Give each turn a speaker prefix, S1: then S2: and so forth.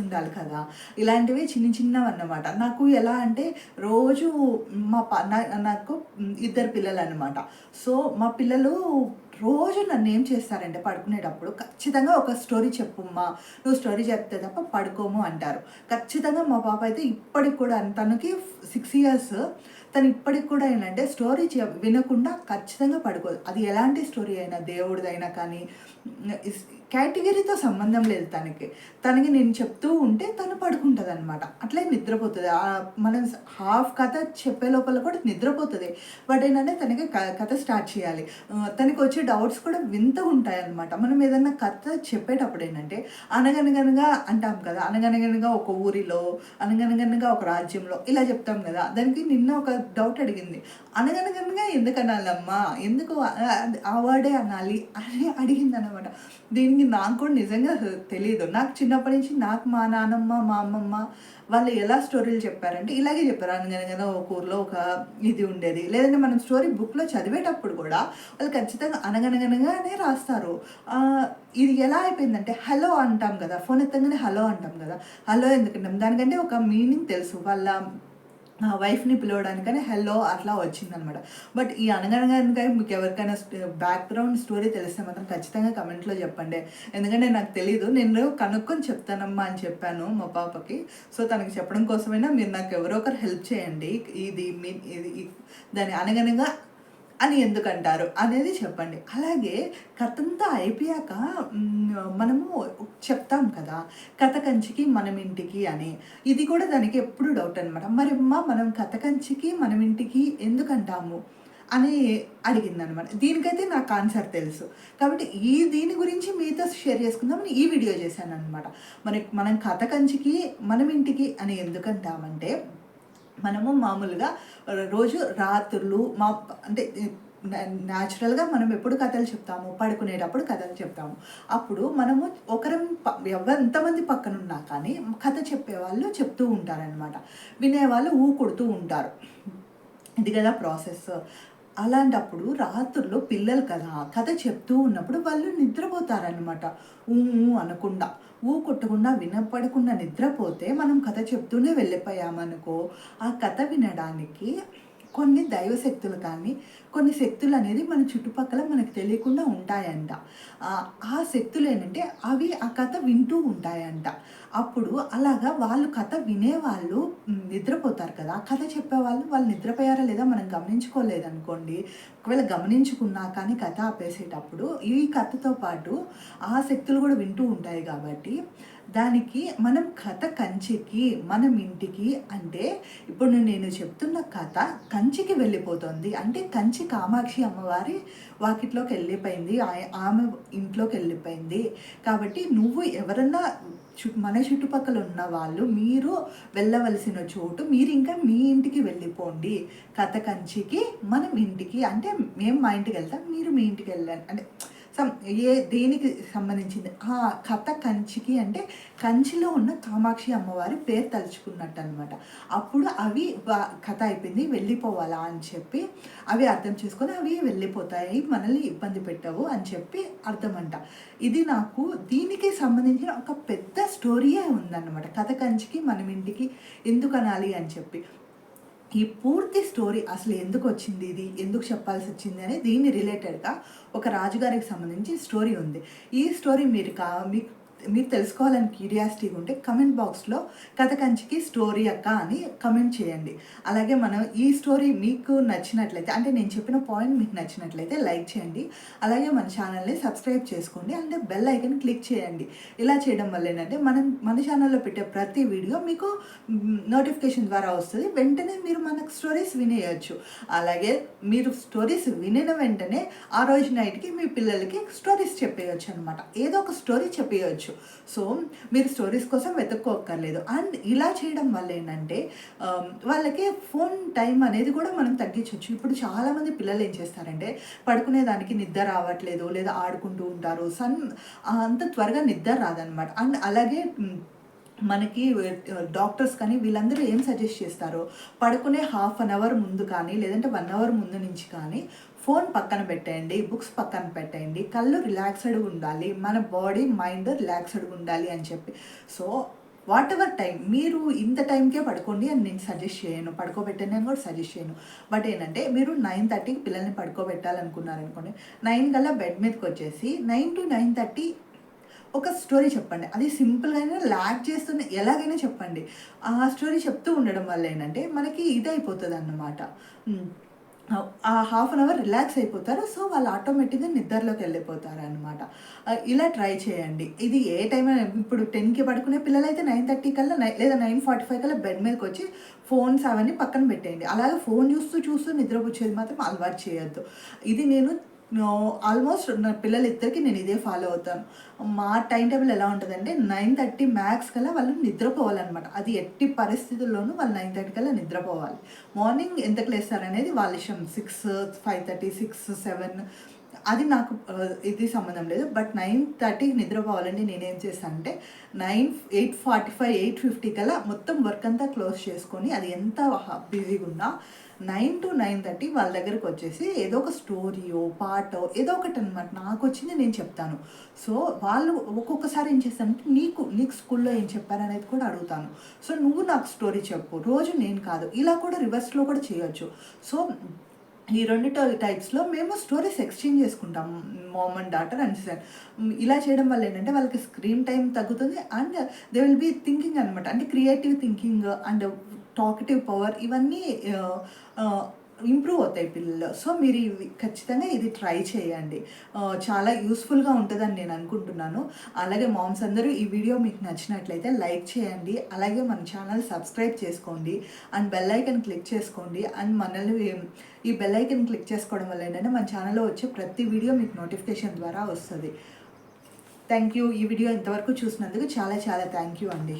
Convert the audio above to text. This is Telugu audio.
S1: ఉండాలి కదా. ఇలాంటివి చిన్న చిన్నవి అన్నమాట. నాకు ఎలా అంటే రోజు నాకు ఇద్దరు పిల్లలు అనమాట. సో మా పిల్లలు రోజు నన్ను ఏం చేస్తారంటే పడుకునేటప్పుడు ఖచ్చితంగా ఒక స్టోరీ చెప్పమ్మా, నువ్వు స్టోరీ చెప్తే తప్ప పడుకోము అంటారు. ఖచ్చితంగా మా పాప అయితే ఇప్పటికి కూడా తనకి 6 ఇయర్స్, తను ఇప్పటికి కూడా ఏంటంటే స్టోరీ వినకుండా ఖచ్చితంగా పడుకోదు. అది ఎలాంటి స్టోరీ అయినా, దేవుడిదైనా కానీ కేటగిరీతో సంబంధం లేదు తనకి. తనకి నేను చెప్తూ ఉంటే తను పడుకుంటుంది అనమాట. అట్లే నిద్రపోతుంది. మనం హాఫ్ కథ చెప్పే లోపల కూడా నిద్రపోతుంది. బట్ ఏంటంటే తనకి కథ స్టార్ట్ చేయాలి. తనకి వచ్చే డౌట్స్ కూడా వింతగా ఉంటాయన్నమాట. మనం ఏదన్నా కథ చెప్పేటప్పుడు ఏంటంటే అనగనగనగా అంటాం కదా, అనగనగనగా ఒక ఊరిలో, అనగనగనగా ఒక రాజ్యంలో ఇలా చెప్తాం కదా. దానికి నిన్న ఒక డౌట్ అడిగింది, అనగనగనగా ఎందుకు అనాలమ్మా, ఎందుకు ఆ వర్డే అనాలి అని అడిగింది అనమాట. దీనికి నాకు కూడా నిజంగా తెలియదు. నాకు చిన్నప్పటి నుంచి నాకు మా నాన్నమ్మ, మా అమ్మమ్మ వాళ్ళు ఎలా స్టోరీలు చెప్పారంటే ఇలాగే చెప్పారు. అనగనగా ఒక ఊర్లో ఒక ఇది ఉండేది. లేదంటే మనం స్టోరీ బుక్లో చదివేటప్పుడు కూడా వాళ్ళు ఖచ్చితంగా అనగనగనగానే రాస్తారు. ఇది ఎలా అయిపోయిందంటే హలో అంటాం కదా, ఫోన్ ఎత్తగానే హలో అంటాం కదా, హలో ఎందుకంటాం, దానికంటే ఒక మీనింగ్ తెలుసు. వాళ్ళ వైఫ్ని పిలవడానికని హెల్లో అట్లా వచ్చిందనమాట. బట్ ఈ అనగనగా మీకు ఎవరికైనా బ్యాక్గ్రౌండ్ స్టోరీ తెలిస్తే మాత్రం ఖచ్చితంగా కమెంట్లో చెప్పండి. ఎందుకంటే నాకు తెలీదు, నేను కనుక్కొని చెప్తానమ్మా అని చెప్పాను మా పాపకి. సో తనకి చెప్పడం కోసమైనా మీరు నాకు ఎవరో ఒకరు హెల్ప్ చేయండి. ఇది దాని అనగనగా అని ఎందుకంటారు అనేది చెప్పండి. అలాగే కథంతా అయిపోయాక మనము చెప్తాం కదా, కథ కంచికి మనం ఇంటికి అని. ఇది కూడా దానికి ఎప్పుడు డౌట్ అనమాట. మరి మనం కథ కంచికి మనం ఇంటికి ఎందుకంటాము అని అడిగిందనమాట. దీనికైతే నాకు ఆన్సర్ తెలుసు కాబట్టి దీని గురించి మీతో షేర్ చేసుకుందామని ఈ వీడియో చేశాను అనమాట. మనం కథ కంచికి మనం ఇంటికి అని ఎందుకంటామంటే, మనము మామూలుగా రోజు రాత్రులు అంటే న్యాచురల్గా మనం ఎప్పుడు కథలు చెప్తాము, పడుకునేటప్పుడు కథలు చెప్తాము. అప్పుడు మనము ఎంతమంది పక్కన ఉన్నా కానీ కథ చెప్పేవాళ్ళు చెప్తూ ఉంటారనమాట, వినేవాళ్ళు కొడుతూ ఉంటారు. ఇది కదా ప్రాసెస్. అలాంటప్పుడు రాత్రుల్లో పిల్లలు కదా కథ చెప్తూ ఉన్నప్పుడు వాళ్ళు నిద్రపోతారనమాట. అనకుండా కొట్టకుండా వినపడకుండా నిద్రపోతే మనం కథ చెప్తూనే వెళ్ళిపోయామనుకో, ఆ కథ వినడానికి కొన్ని దైవశక్తులు కానీ కొన్ని శక్తులు అనేది మన చుట్టుపక్కల మనకు తెలియకుండా ఉంటాయంట. ఆ శక్తులు ఏంటంటే అవి ఆ కథ వింటూ ఉంటాయంట. అప్పుడు అలాగా వాళ్ళు కథ వినేవాళ్ళు నిద్రపోతారు కదా, కథ చెప్పేవాళ్ళు వాళ్ళు నిద్రపోయారా లేదా మనం గమనించుకోలేదనుకోండి. ఒకవేళ గమనించుకున్నా కానీ కథ ఆపేసేటప్పుడు ఈ కథతో పాటు ఆ శక్తులు కూడా వింటూ ఉంటాయి. కాబట్టి దానికి మనం కథ కంచికి మనం ఇంటికి అంటే, ఇప్పుడు నేను చెప్తున్న కథ కంచికి వెళ్ళిపోతుంది అంటే కంచి కామాక్షి అమ్మవారి వాకిట్లోకి వెళ్ళిపోయింది, ఆమె ఇంట్లోకి వెళ్ళిపోయింది. కాబట్టి నువ్వు ఎవరన్నా మన చుట్టుపక్కల ఉన్న వాళ్ళు మీరు వెళ్ళవలసిన చోటు మీరు ఇంకా మీ ఇంటికి వెళ్ళిపోండి. కథ కంచికి మనం ఇంటికి అంటే మేము మా ఇంటికి వెళ్తాం, మీరు మీ ఇంటికి వెళ్ళండి అంటే దేనికి సంబంధించింది. కథ కంచికి అంటే కంచిలో ఉన్న కామాక్షి అమ్మవారి పేరు తలుచుకున్నట్టు అనమాట. అప్పుడు అవి కథ అయిపోయింది వెళ్ళిపోవాలా అని చెప్పి అవి అర్థం చేసుకొని అవి వెళ్ళిపోతాయి, మనల్ని ఇబ్బంది పెట్టవు అని చెప్పి అర్థమంట. ఇది నాకు దీనికి సంబంధించిన ఒక పెద్ద స్టోరీయే ఉందన్నమాట. కథ కంచికి మనం ఇంటికి ఎందుకు అనాలి అని చెప్పి ఈ పూర్తి స్టోరీ అసలు ఎందుకు వచ్చింది, ఇది ఎందుకు చెప్పాల్సి వచ్చింది అని దీన్ని రిలేటెడ్గా ఒక రాజుగారికి సంబంధించి స్టోరీ ఉంది. ఈ స్టోరీ మీరు తెలుసుకోవాలని క్యూరియాసిటీగా ఉంటే కమెంట్ బాక్స్లో కథ కంచికి స్టోరీ అక్క అని కమెంట్ చేయండి. అలాగే మనం ఈ స్టోరీ మీకు నచ్చినట్లయితే అంటే నేను చెప్పిన పాయింట్ మీకు నచ్చినట్లయితే లైక్ చేయండి. అలాగే మన ఛానల్ని సబ్స్క్రైబ్ చేసుకోండి, అంటే బెల్ ఐకన్ క్లిక్ చేయండి. ఇలా చేయడం వల్ల ఏంటంటే మన ఛానల్లో పెట్టే ప్రతి వీడియో మీకు నోటిఫికేషన్ ద్వారా వస్తుంది. వెంటనే మీరు మనకు స్టోరీస్ వినేయచ్చు. అలాగే మీరు స్టోరీస్ వినిన వెంటనే ఆ రోజు నైట్కి మీ పిల్లలకి స్టోరీస్ చెప్పేయచ్చు అనమాట. ఏదో ఒక స్టోరీ చెప్పేయచ్చు. సో మీరు స్టోరీస్ కోసం వెతుక్కోక్కర్లేదు. అండ్ ఇలా చేయడం వల్ల ఏంటంటే వాళ్ళకి ఫోన్ టైం అనేది కూడా మనం తగ్గించవచ్చు. ఇప్పుడు చాలామంది పిల్లలు ఏం చేస్తారంటే పడుకునేదానికి నిద్ర రావట్లేదు లేదా ఆడుకుంటూ ఉంటారు, అంత త్వరగా నిద్ర రాదనమాట. అండ్ అలాగే మనకి డాక్టర్స్ కానీ వీళ్ళందరూ ఏం సజెస్ట్ చేస్తారో పడుకునే హాఫ్ అన్ అవర్ ముందు కానీ లేదంటే 1 అవర్ ముందు నుంచి కానీ ఫోన్ పక్కన పెట్టేయండి, బుక్స్ పక్కన పెట్టేయండి, కళ్ళు రిలాక్స్డ్గా ఉండాలి, మన బాడీ మైండ్ రిలాక్స్డ్గా ఉండాలి అని చెప్పి. సో వాట్ ఎవర్ టైం మీరు ఇంత టైంకే పడుకోండి అని నేను సజెస్ట్ చేయను, పడుకోబెట్టండి అని కూడా సజెస్ట్ చేయను. బట్ ఏంటంటే మీరు 9:30కి పిల్లల్ని పడుకోబెట్టాలనుకున్నారనుకోండి, 9 కల్లా బెడ్ మీదకి వచ్చేసి 9 to 9:30 ఒక స్టోరీ చెప్పండి. అది సింపుల్‌గా లాగ్ చేస్తూనే ఎలాగైనా చెప్పండి. ఆ స్టోరీ చెప్తూ ఉండడం వల్ల ఏంటంటే మనకి ఇదయిపోతదన్నమాట. హ్మ్. ఆ హాఫ్ అన్ అవర్ రిలాక్స్ అయిపోతారు. సో, వాళ్ళు ఆటోమేటిక్‌గా నిద్రలోకి వెళ్ళిపోతారనమాట. ఇలా ట్రై చేయండి. ఇది ఏ టైం అయినా ఇప్పుడు 10కి పడుకునే పిల్లలైతే 9:30 కల్లా లేదా 9:45 కల్లా బెడ్ మీదకొచ్చి ఫోన్స్ అవన్నీ పక్కన పెట్టేయండి. అలాగే ఫోన్ చూస్తూ, చూస్తూ నిద్రపుచ్చేది మాత్రం అలవాటు చేయొద్దు. ఇది నేను ఆల్మోస్ట్ నా పిల్లలిద్దరికీ నేను ఇదే ఫాలో అవుతాను. మా టైమ్ టేబుల్ ఎలా ఉంటదంటే 9:30 మ్యాక్స్ కల్లా వాళ్ళు నిద్రపోవాలనమాట. అది ఎట్టి పరిస్థితుల్లోనూ వాళ్ళు 9:30 కల్లా నిద్రపోవాలి. మార్నింగ్ ఎంతకు లేస్తారనేది వాళ్ళ ఇష్టం. 6, 5:30, 6, 7 అది నాకు ఇది సంబంధం లేదు. బట్ 9:30కి నిద్రపోవాలంటే నేనేం చేస్తానంటే 8:45, 8:50 కల్లా మొత్తం వర్క్ అంతా క్లోజ్ చేసుకొని అది ఎంత బిజీగున్నా 9 to 9:30 వాళ్ళ దగ్గరకొచ్చేసి ఏదో ఒక స్టోరీయో, పాటో ఏదో ఒకటనమాట నాకొచ్చింది నేను చెప్తాను. సో, వాళ్ళు ఒక్కొక్కసారి ఏం చేస్తానంటే నీకు స్కూల్‌లో ఏం చెప్పారనేది కూడా అడుగుతాను. సో, నువ్వు నాకు స్టోరీ చెప్పు. రోజు నేను కాదు. ఇలా కూడా రివర్స్‌లో కూడా చేయొచ్చు. సో, ఈ 2 టైప్స్‌లో మేము స్టోరీస్ ఎక్స్‌చేంజ్ చేసుకుంటాం. Mom and daughter and son. ఇలా చేయడం వల్ల ఏంటంటే వాళ్ళకి స్క్రీన్ టైమ్ తగ్గుతుంది and they will be thinking అనమాట. అంటే creative thinking and talkative power ఇవన్నీ ఆహ్, ఆహ్, ఇంప్రూవ్ అవుతాయి పిల్లల్లో. సో, మీరు ఇవి ఖచ్చితంగా ఇది ట్రై చేయండి. చాలా యూజ్‌ఫుల్‌గా ఉంటదని నేను అనుకుంటున్నాను. అలాగే మామ్స్ అందరూ ఈ వీడియో మీకు నచ్చినట్లయితే లైక్ చేయండి. అలాగే మన ఛానల్ సబ్స్క్రైబ్ చేసుకోండి. అండ్ బెల్ ఐకాన్ క్లిక్ చేసుకోండి. అండ్ మనల్ని ఈ బెల్ ఐకాన్ క్లిక్ చేసుకోవడం వల్ల ఏంటంటే మన ఛానల్‌లో వచ్చే ప్రతి వీడియో మీకు నోటిఫికేషన్ ద్వారా వస్తది. Thank you. ఈ వీడియో ఇంతవరకు చూసినందుకు చాలా చాలా థ్యాంక్ యూ అండి.